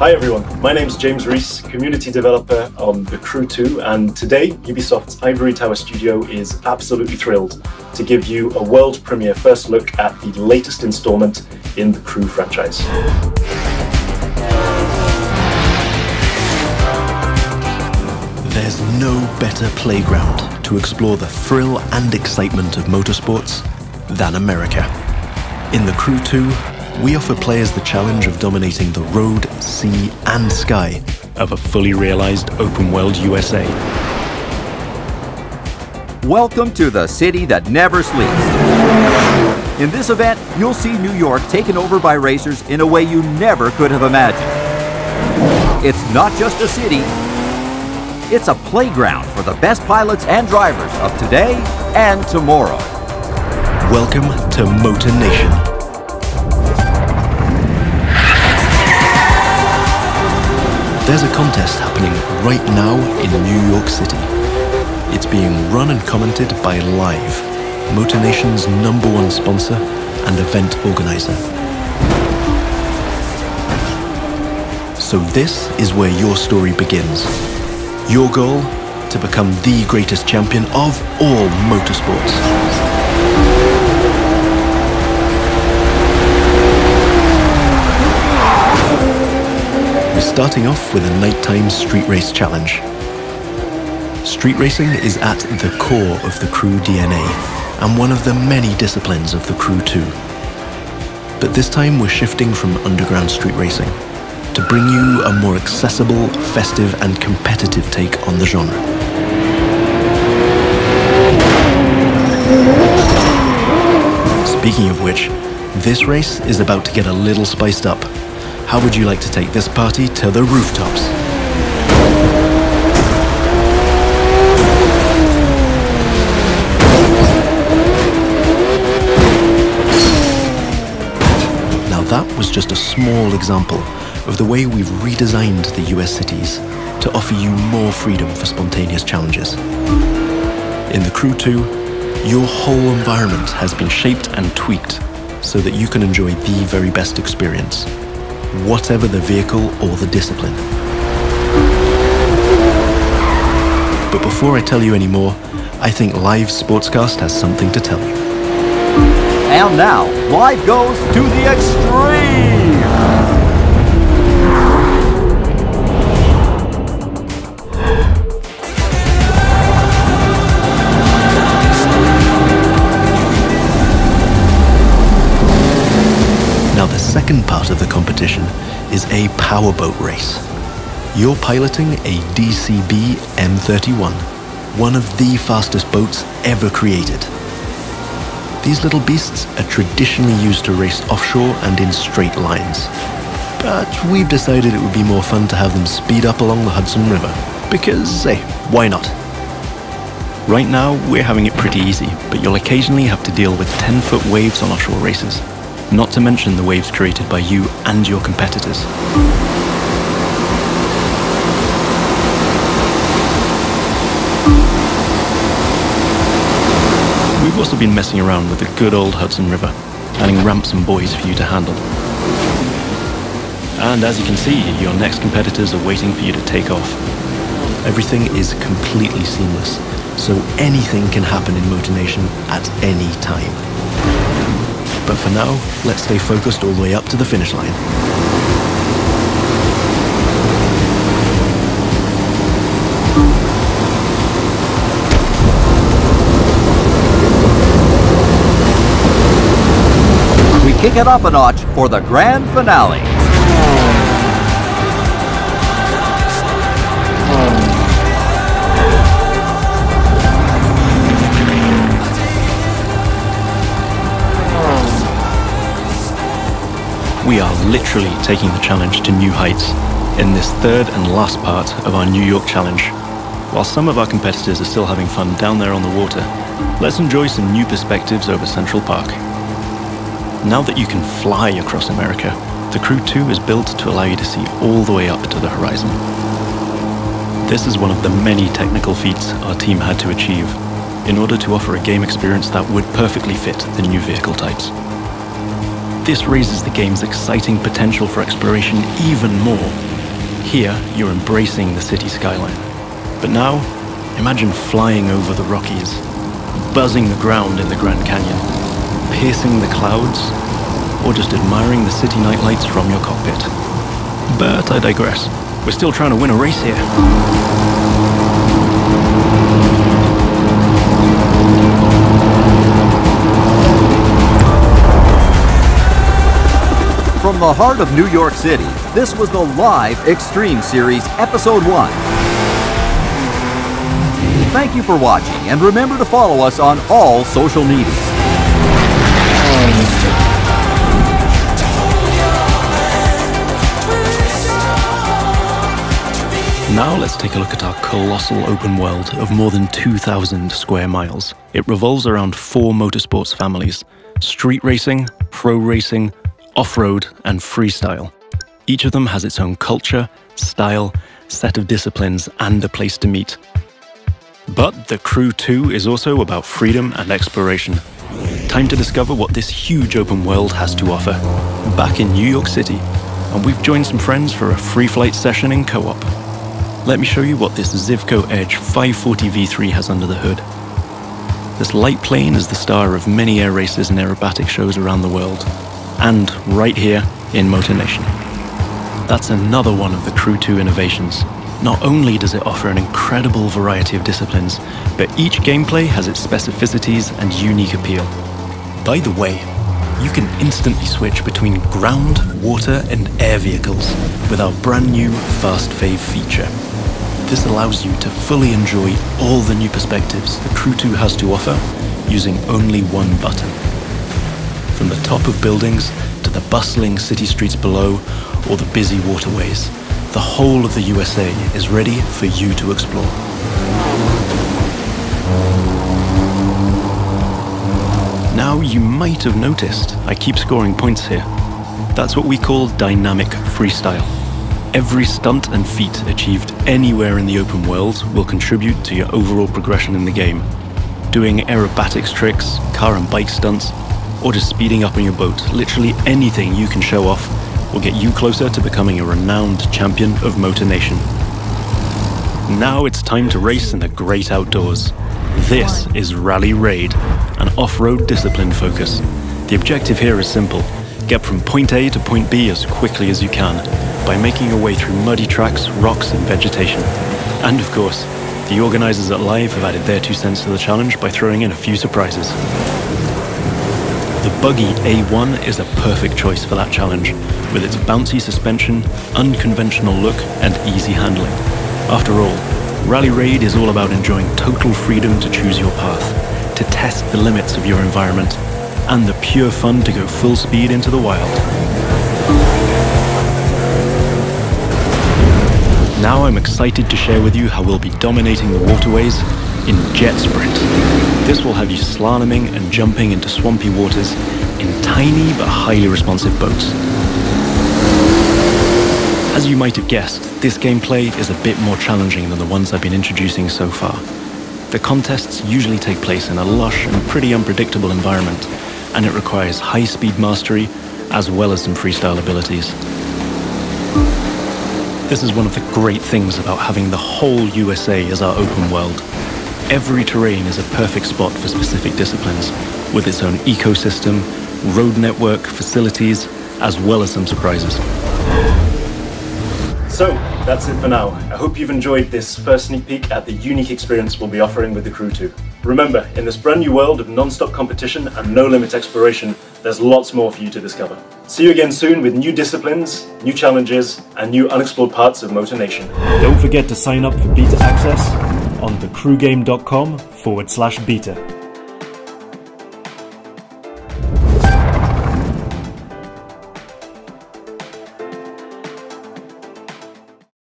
Hi everyone, my name's James Rees, community developer on The Crew 2, and today Ubisoft's Ivory Tower studio is absolutely thrilled to give you a world premiere first look at the latest installment in the Crew franchise. There's no better playground to explore the thrill and excitement of motorsports than America. In The Crew 2, we offer players the challenge of dominating the road, sea, and sky of a fully realized open-world USA. Welcome to the city that never sleeps. In this event, you'll see New York taken over by racers in a way you never could have imagined. It's not just a city, it's a playground for the best pilots and drivers of today and tomorrow. Welcome to Motor Nation. There's a contest happening right now in New York City. It's being run and commented by Live, Motor Nation's #1 sponsor and event organizer. So this is where your story begins. Your goal? To become the greatest champion of all motorsports. We're starting off with a nighttime street race challenge. Street racing is at the core of the Crew DNA and one of the many disciplines of the Crew 2. But this time we're shifting from underground street racing to bring you a more accessible, festive and competitive take on the genre. Speaking of which, this race is about to get a little spiced up. How would you like to take this party to the rooftops? Now that was just a small example of the way we've redesigned the US cities to offer you more freedom for spontaneous challenges. In the Crew 2, your whole environment has been shaped and tweaked so that you can enjoy the very best experience, whatever the vehicle or the discipline. But before I tell you any more, I think Live Sportscast has something to tell you. And now, Live goes to the extreme! Now the second part of the competition is a powerboat race. You're piloting a DCB M31, one of the fastest boats ever created. These little beasts are traditionally used to race offshore and in straight lines. But we've decided it would be more fun to have them speed up along the Hudson River, because, hey, why not? Right now, we're having it pretty easy, but you'll occasionally have to deal with 10-foot waves on offshore races. Not to mention the waves created by you and your competitors. We've also been messing around with the good old Hudson River, adding ramps and buoys for you to handle. And as you can see, your next competitors are waiting for you to take off. Everything is completely seamless, so anything can happen in Motor Nation at any time. But for now, let's stay focused all the way up to the finish line. We kick it up a notch for the grand finale. We are literally taking the challenge to new heights in this third and last part of our New York challenge. While some of our competitors are still having fun down there on the water, let's enjoy some new perspectives over Central Park. Now that you can fly across America, the Crew 2 is built to allow you to see all the way up to the horizon. This is one of the many technical feats our team had to achieve in order to offer a game experience that would perfectly fit the new vehicle types. This raises the game's exciting potential for exploration even more Here, you're embracing the city skyline. But now, imagine flying over the Rockies, buzzing the ground in the Grand Canyon, piercing the clouds, or just admiring the city nightlights from your cockpit. But I digress. We're still trying to win a race here. From the heart of New York City, this was the live Extreme Series Episode 1. Thank you for watching, and remember to follow us on all social media. Now let's take a look at our colossal open world of more than 2,000 square miles. It revolves around 4 motorsports families: street racing, pro racing, off-road, and freestyle. Each of them has its own culture, style, set of disciplines, and a place to meet. But The Crew 2 is also about freedom and exploration. Time to discover what this huge open world has to offer. Back in New York City, and we've joined some friends for a free flight session in co-op. Let me show you what this Zivco Edge 540 V3 has under the hood. This light plane is the star of many air races and aerobatic shows around the world, and right here in Motor Nation. That's another one of the Crew 2 innovations. Not only does it offer an incredible variety of disciplines, but each gameplay has its specificities and unique appeal. By the way, you can instantly switch between ground, water, and air vehicles with our brand new Fast Fave feature. This allows you to fully enjoy all the new perspectives the Crew 2 has to offer using only one button. From the top of buildings to the bustling city streets below or the busy waterways, the whole of the USA is ready for you to explore. Now you might have noticed I keep scoring points here. That's what we call dynamic freestyle. Every stunt and feat achieved anywhere in the open world will contribute to your overall progression in the game. Doing aerobatics tricks, car and bike stunts, or just speeding up on your boat, literally anything you can show off will get you closer to becoming a renowned champion of Motor Nation. Now it's time to race in the great outdoors. This is Rally Raid, an off-road discipline focus. The objective here is simple: get from point A to point B as quickly as you can, by making your way through muddy tracks, rocks, and vegetation. And of course, the organizers at Live have added their 2 cents to the challenge by throwing in a few surprises. The buggy A1 is a perfect choice for that challenge, with its bouncy suspension, unconventional look, and easy handling. After all, Rally Raid is all about enjoying total freedom to choose your path, to test the limits of your environment, and the pure fun to go full speed into the wild. Now I'm excited to share with you how we'll be dominating the waterways in Jet Sprint. This will have you slaloming and jumping into swampy waters in tiny but highly responsive boats. As you might have guessed, this gameplay is a bit more challenging than the ones I've been introducing so far. The contests usually take place in a lush and pretty unpredictable environment, and it requires high-speed mastery as well as some freestyle abilities. This is one of the great things about having the whole USA as our open world. Every terrain is a perfect spot for specific disciplines, with its own ecosystem, road network, facilities, as well as some surprises. So, that's it for now. I hope you've enjoyed this first sneak peek at the unique experience we'll be offering with the Crew 2. Remember, in this brand new world of non-stop competition and no-limit exploration, there's lots more for you to discover. See you again soon with new disciplines, new challenges, and new unexplored parts of Motor Nation. Don't forget to sign up for beta access on thecrewgame.com/beta.